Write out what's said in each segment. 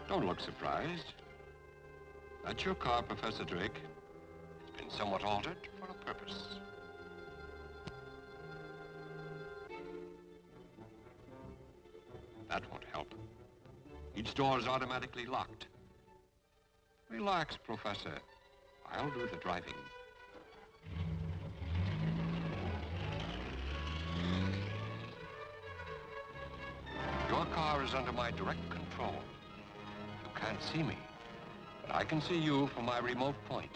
Don't look surprised. That's your car, Professor Drake. It's been somewhat altered for a purpose. That won't help. Each door is automatically locked. Relax, Professor. I'll do the driving. Your car is under my direct control. You can't see me, but I can see you from my remote point.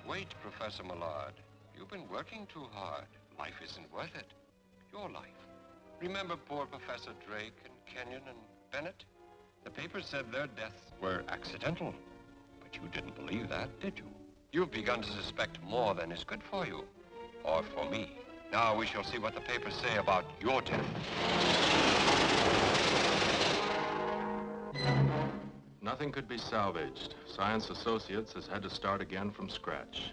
Wait, Professor Millard. You've been working too hard. Life isn't worth it. Your life. Remember poor Professor Drake and Kenyon and Bennett? The papers said their deaths were accidental. But you didn't believe that, did you? You've begun to suspect more than is good for you. Or for me. Now we shall see what the papers say about your death. Nothing could be salvaged. Science Associates has had to start again from scratch.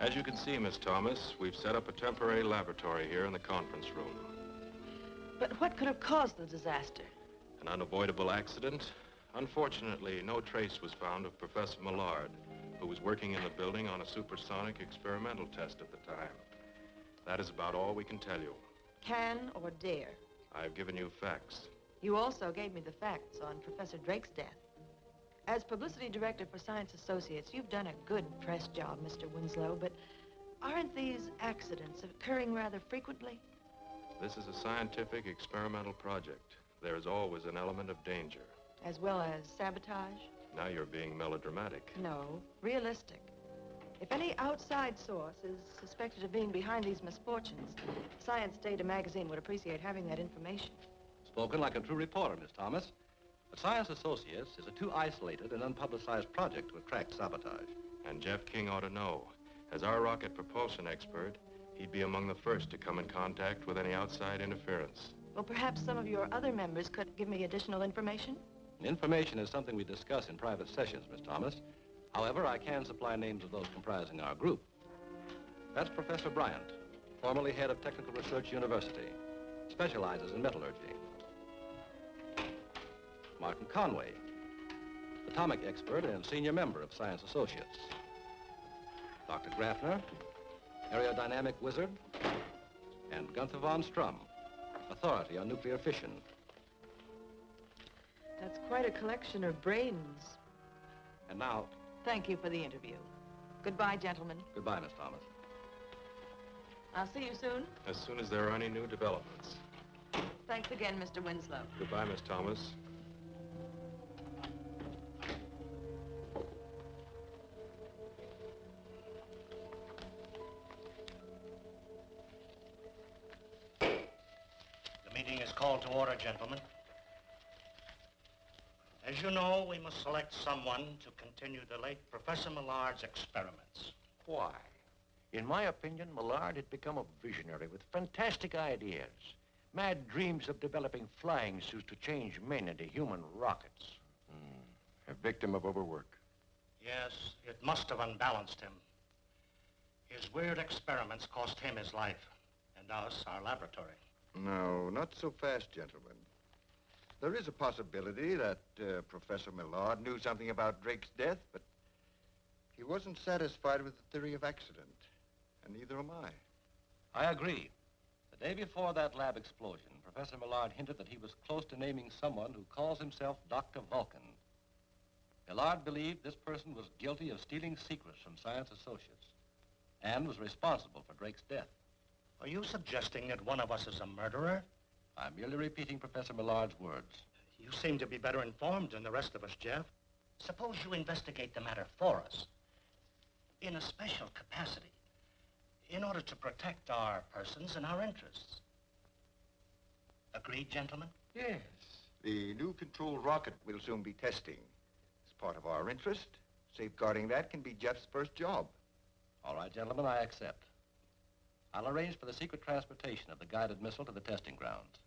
As you can see, Miss Thomas, we've set up a temporary laboratory here in the conference room. But what could have caused the disaster? An unavoidable accident. Unfortunately, no trace was found of Professor Millard, who was working in the building on a supersonic experimental test at the time. That is about all we can tell you. Can or dare? I've given you facts. You also gave me the facts on Professor Drake's death. As publicity director for Science Associates, you've done a good press job, Mr. Winslow, but aren't these accidents occurring rather frequently? This is a scientific experimental project. There is always an element of danger. As well as sabotage? Now you're being melodramatic. No, realistic. If any outside source is suspected of being behind these misfortunes, Science Data magazine would appreciate having that information. Spoken like a true reporter, Miss Thomas. But Science Associates is a too isolated and unpublicized project to attract sabotage. And Jeff King ought to know. As our rocket propulsion expert, he'd be among the first to come in contact with any outside interference. Well, perhaps some of your other members could give me additional information? Information is something we discuss in private sessions, Miss Thomas. However, I can supply names of those comprising our group. That's Professor Bryant, formerly head of Technical Research University, specializes in metallurgy. Martin Conway, atomic expert and senior member of Science Associates. Dr. Grafner, aerodynamic wizard, and Gunther von Strum, authority on nuclear fission. That's quite a collection of brains. And now... Thank you for the interview. Goodbye, gentlemen. Goodbye, Miss Thomas. I'll see you soon. As soon as there are any new developments. Thanks again, Mr. Winslow. Goodbye, Miss Thomas. The meeting is called to order, gentlemen. As you know, we must select someone to continue the late Professor Millard's experiments. Why? In my opinion, Millard had become a visionary with fantastic ideas. Mad dreams of developing flying suits to change men into human rockets. A victim of overwork. Yes, it must have unbalanced him. His weird experiments cost him his life, and us our laboratory. No, not so fast, gentlemen. There is a possibility that Professor Millard knew something about Drake's death, but he wasn't satisfied with the theory of accident, and neither am I. I agree. The day before that lab explosion, Professor Millard hinted that he was close to naming someone who calls himself Dr. Vulcan. Millard believed this person was guilty of stealing secrets from Science Associates and was responsible for Drake's death. Are you suggesting that one of us is a murderer? I'm merely repeating Professor Millard's words. You seem to be better informed than the rest of us, Jeff. Suppose you investigate the matter for us. In a special capacity. in order to protect our persons and our interests. Agreed, gentlemen? Yes. The new controlled rocket we'll soon be testing. It's part of our interest. Safeguarding that can be Jeff's first job. All right, gentlemen, I accept. I'll arrange for the secret transportation of the guided missile to the testing grounds.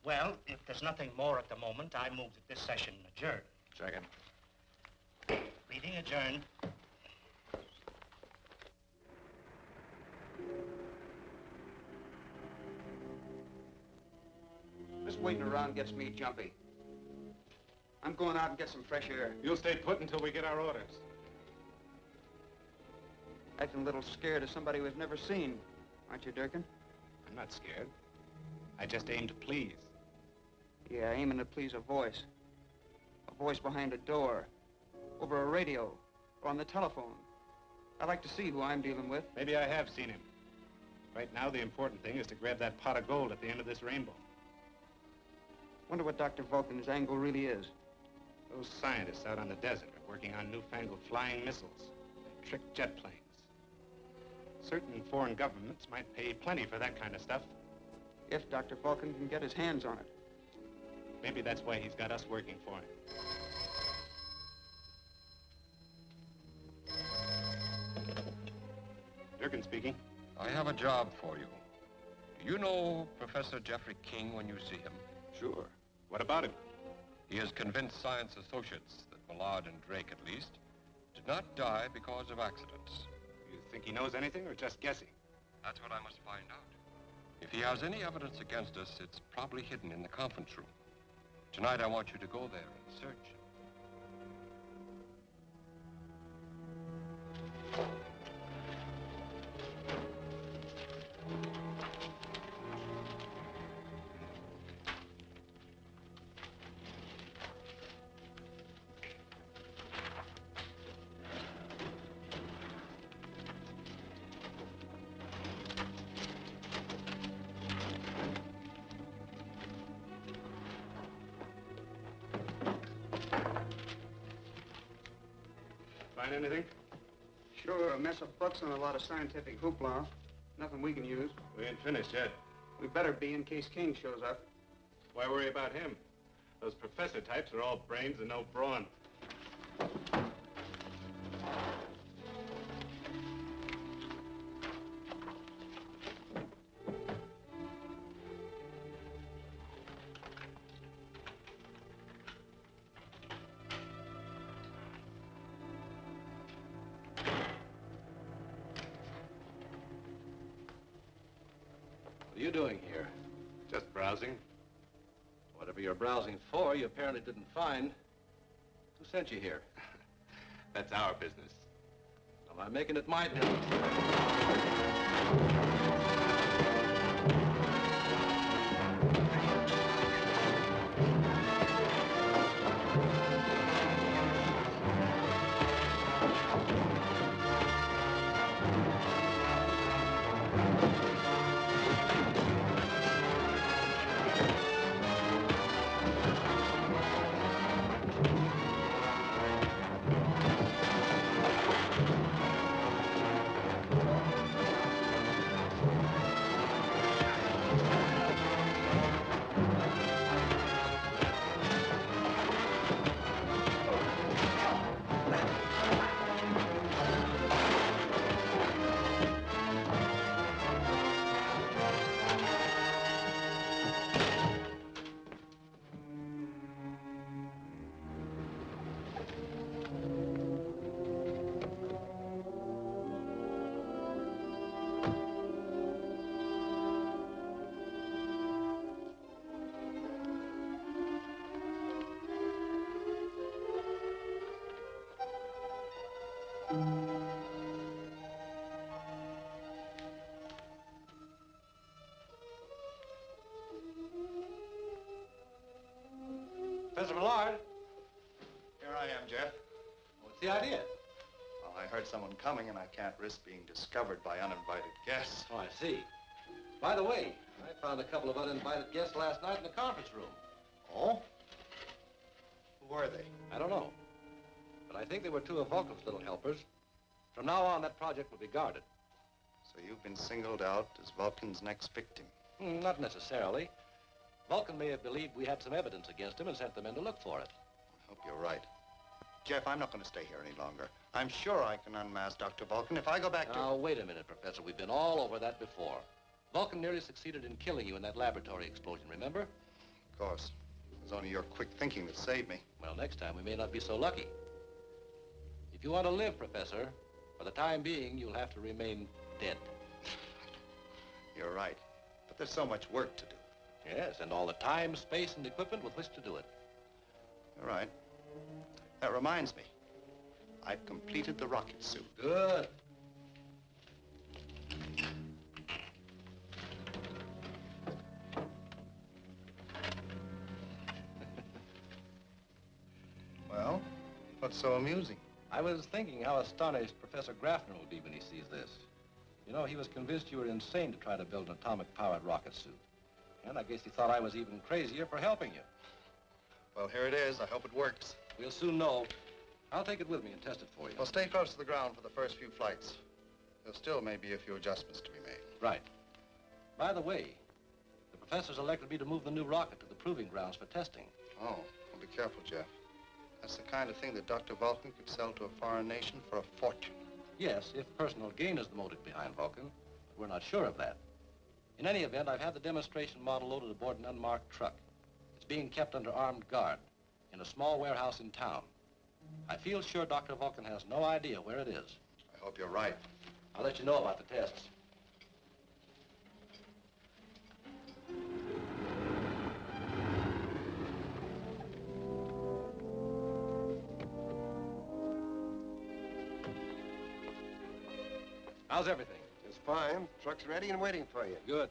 Well, if there's nothing more at the moment, I move that this session adjourn. Second. Meeting adjourned. This waiting around gets me jumpy. I'm going out and get some fresh air. You'll stay put until we get our orders. Acting a little scared of somebody we've never seen. Aren't you, Durkin? I'm not scared. I just aim to please. Yeah, aiming to please a voice. A voice behind a door, over a radio, or on the telephone. I'd like to see who I'm dealing with. Maybe I have seen him. Right now, the important thing is to grab that pot of gold at the end of this rainbow. Wonder what Dr. Vulcan's angle really is. Those scientists out on the desert are working on newfangled flying missiles and trick jet planes. Certain foreign governments might pay plenty for that kind of stuff. If Dr. Vulcan can get his hands on it. Maybe that's why he's got us working for him. Durkin speaking. I have a job for you. Do you know Professor Jeffrey King when you see him? Sure. What about him? He has convinced science associates that Millard and Drake, at least, did not die because of accidents. You think he knows anything or just guessing? That's what I must find out. If he has any evidence against us, it's probably hidden in the conference room. Tonight, I want you to go there and search. Find anything? Sure, a mess of books and a lot of scientific hoopla. Nothing we can use. We ain't finished yet. We better be in case King shows up. Why worry about him? Those professor types are all brains and no brawn. What are you doing here? Just browsing. Whatever you're browsing for, you apparently didn't find. Who sent you here? That's our business. Well, I'm making it my business. Professor Millard. Here I am, Jeff. What's the idea? Well, I heard someone coming, and I can't risk being discovered by uninvited guests. Oh, I see. By the way, I found a couple of uninvited guests last night in the conference room. Oh? Who were they? I don't know. But I think they were two of Vulcan's little helpers. From now on, that project will be guarded. So you've been singled out as Vulcan's next victim. Not necessarily. Vulcan may have believed we had some evidence against him and sent the men to look for it. I hope you're right. Jeff, I'm not going to stay here any longer. I'm sure I can unmask Dr. Vulcan if I go back to... Now, wait a minute, Professor. We've been all over that before. Vulcan nearly succeeded in killing you in that laboratory explosion, remember? Of course. It was only your quick thinking that saved me. Well, next time we may not be so lucky. If you want to live, Professor, for the time being, you'll have to remain dead. You're right. But there's so much work to do. Yes, and all the time, space, and equipment with which to do it. You're right. That reminds me. I've completed the rocket suit. Good. Well, what's so amusing? I was thinking how astonished Professor Graffner will be when he sees this. You know, he was convinced you were insane to try to build an atomic-powered rocket suit. And I guess he thought I was even crazier for helping you. Well, here it is. I hope it works. We'll soon know. I'll take it with me and test it for you. Well, stay close to the ground for the first few flights. There still may be a few adjustments to be made. Right. By the way, the professor's elected me to move the new rocket to the proving grounds for testing. Oh, well, be careful, Jeff. That's the kind of thing that Dr. Vulcan could sell to a foreign nation for a fortune. Yes, if personal gain is the motive behind Vulcan, but we're not sure of that. In any event, I've had the demonstration model loaded aboard an unmarked truck. It's being kept under armed guard in a small warehouse in town. I feel sure Dr. Vulcan has no idea where it is. I hope you're right. I'll let you know about the tests. How's everything? It's fine. Truck's ready and waiting for you. Good.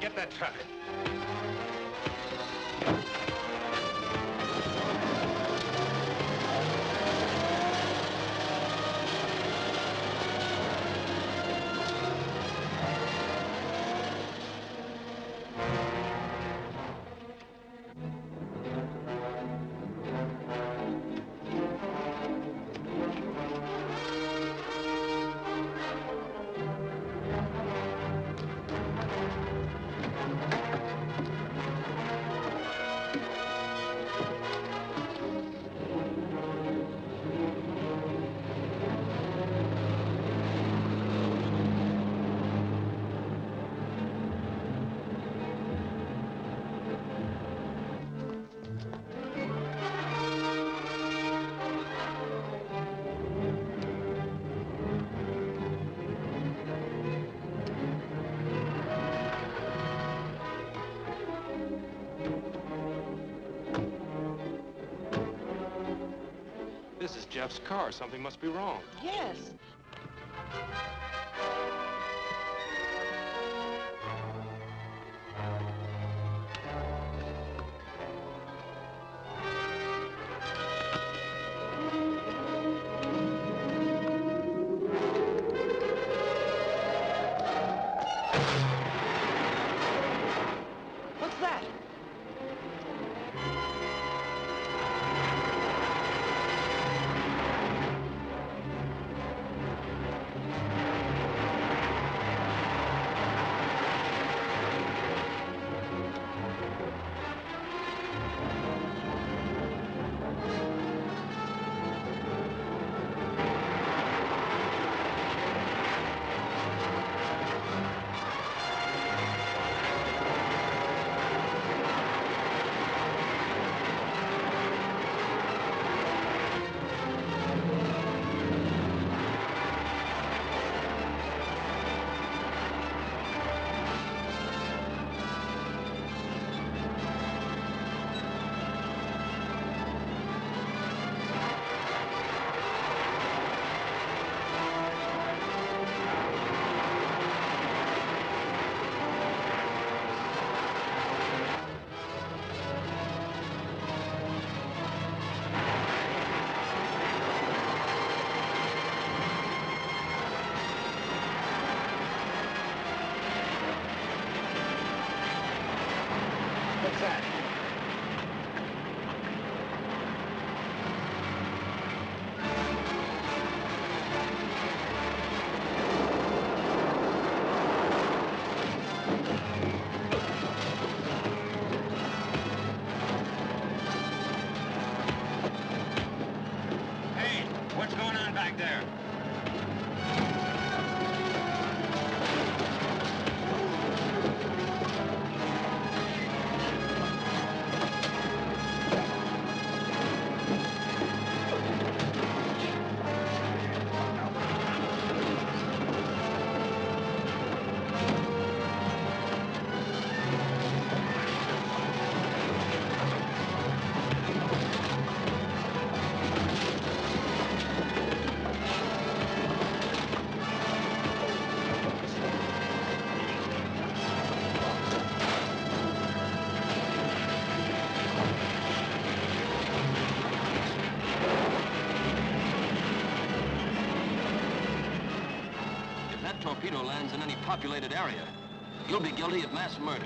Get that truck. This is Jeff's car. Something must be wrong. Yes. What's that? that torpedo lands in any populated area, you'll be guilty of mass murder.